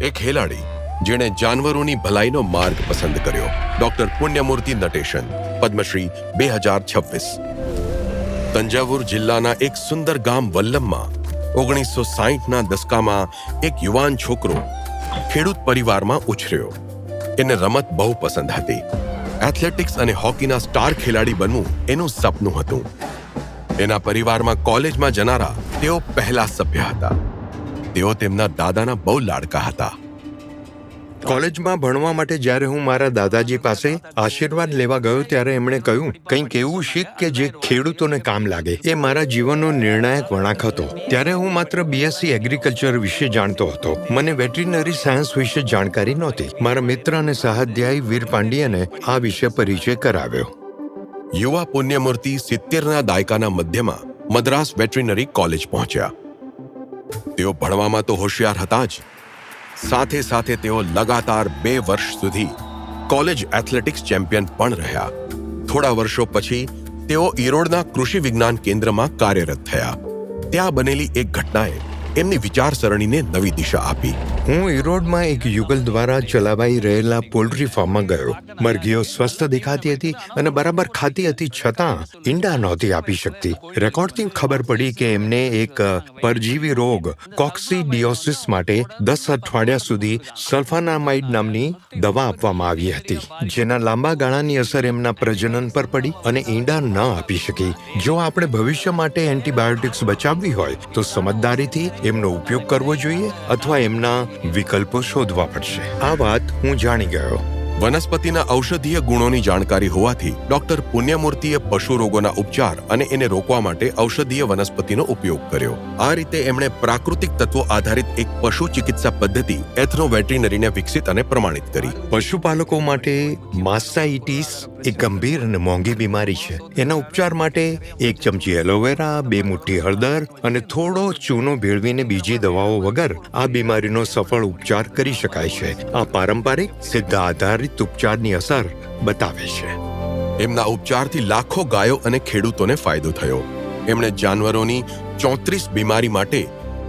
એ ખેલાડી જેણે જાનવરોની ભલાઈનો માર્ગ પસંદ કર્યો, ડોક્ટર પુણ્યમૂર્તિ નટેશન, પદ્મશ્રી 2026। તંજાવુર જિલ્લાના એક સુંદર ગામ વલ્લમમાં 1960ના દશકામાં એક યુવાન છોકરો ખેડૂત પરિવારમાં ઉછર્યો। એને રમત બહુ પસંદ હતી। એથ્લેટિક્સ અને હોકીના સ્ટાર ખેલાડી બનવું એનું સપનું હતું। એના પરિવારમાં કોલેજમાં જનારા તેઓ પહેલા સભ્ય હતા। તેઓ તેમના દાદાના બહુ લાડકા હતા। કોલેજમાં ભણવા માટે જ્યારે હું મારા દાદાજી પાસે આશીર્વાદ લેવા ગયો ત્યારે એમણે કહ્યું, કંઈક એવું શીખ કે જે ખેડૂતોને કામ લાગે। એ મારા જીવનનો નિર્ણાયક વળાંક હતો। ત્યારે હું માત્ર બીએસસી એગ્રીકલ્ચર વિશે જાણતો હતો। મને વેટરીનરી સાયન્સ વિશે જાણકારી નહોતી। મારા મિત્ર અને સહાધ્યાયી વીર પાંડિયને આ વિશે પરિચય કરાવ્યો। યુવા પુણ્યમૂર્તિ 70ના દાયકાના મધ્યમાં મદ્રાસ વેટરીનરી કોલેજ પહોંચ્યા। તેઓ ભણવામાં તો હોશિયાર હતા જ, સાથે સાથે તેઓ લગાતાર 2 વર્ષ સુધી કોલેજ એથ્લેટિક્સ ચેમ્પિયન પણ રહ્યા। થોડા વર્ષો પછી તેઓ ઈરોડના કૃષિ વિજ્ઞાન કેન્દ્રમાં કાર્યરત થયા। ત્યાં બનેલી એક ઘટનાએ એમની વિચારસરણીને નવી દિશા આપી। હું ઈરોડમાં એક યુગલ દ્વારા ચલાવાઈ રહેલા પોલ્ટ્રી ફાર્મમાં ગયો। મરઘીઓ સ્વસ્થ દેખાતી હતી અને બરાબર ખાતી હતી, છતાં ઈંડા નહોતી આપી શકતી। રેકોર્ડથી ખબર પડી કે એમને એક પરજીવી રોગ કોક્સીડિયોસિસ માટે 10 અઠવાડિયા સુધી સલ્ફાનામાઇડ નામની દવા આપવામાં આવી હતી, જેના લાંબા ગાળાની અસર એમના પ્રજનન પર પડી અને ઈંડા ન આપી શકી। જો આપણે ભવિષ્ય માટે એન્ટીબાયોટિક્સ બચાવવી હોય તો સમજદારીથી એમનો ઉપયોગ કરવો જોઈએ અથવા એમના વિકલ્પો શોધવા પડશે। આ વાત હું જાણી ગયો। વનસ્પતિના ઔષધીય ગુણોની જાણકારી હોવાથી ડોક્ટર પુણ્યમૂર્તિએ પશુ રોગોના ઉપચાર અને એને રોકવા માટે ઔષધીય વનસ્પતિનો ઉપયોગ કર્યો। આ રીતે એમણે પ્રાકૃતિક તત્વો આધારિત એક પશુ ચિકિત્સા પદ્ધતિ એથ્નોવેટરીનરીને વિકસિત અને પ્રમાણિત કરી। પશુપાલકો માટે માસ્ટાઇટિસ એક ગંભીર અને મોંઘી બીમારી છે। એના ઉપચાર માટે 1 ચમચી એલોવેરા, 2 મુઠ્ઠી હળદર અને થોડો ચૂનો ભેળવીને બીજી દવાઓ વગર આ બીમારીનો સફળ ઉપચાર કરી શકાય છે। આ પારંપરિક સિદ્ધ આધારિત ઉપચારની અસર બતાવે છે। એમના ઉપચારથી લાખો ગાયો અને ખેડૂતોને ફાયદો થયો। એમણે જાનવરોની 34 બીમારી માટે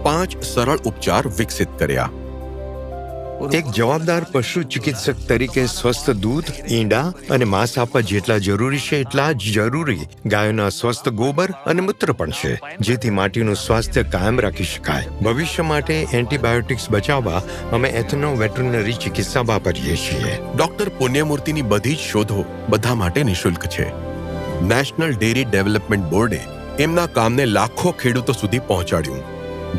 5 સરળ ઉપચાર વિકસિત કર્યા। એક જવાબદાર પશુ ચિકિત્સક તરીકે સ્વસ્થ દૂધ, ઈંડા અને માંસ આપવા જેટલા જરૂરી છે એટલા જ જરૂરી ગાયોના સ્વસ્થ ગોબર અને મૂત્ર પણ છે, જેથી માટીનું સ્વાસ્થ્ય કાયમ રાખી શકાય। ભવિષ્ય માટે એન્ટીબાયોટિક્સ બચાવવા અમે એથ્નોવેટરીનરી ચિકિત્સા વાપરીએ છીએ। ડોક્ટર પુણ્યમૂર્તિની બધી જ શોધો બધા માટે નિઃશુલ્ક છે। નેશનલ ડેરી ડેવલપમેન્ટ બોર્ડે એમના કામને લાખો ખેડૂતો સુધી પહોંચાડ્યું,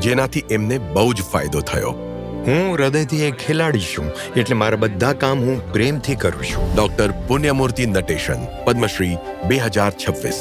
જેનાથી એમને બહુ જ ફાયદો થયો। હું હૃદયથી એક ખેલાડી છું, એટલે મારા બધા કામ હું પ્રેમથી કરું છું। ડોક્ટર પુણ્યમૂર્તિ નટેશન, પદ્મશ્રી 2026।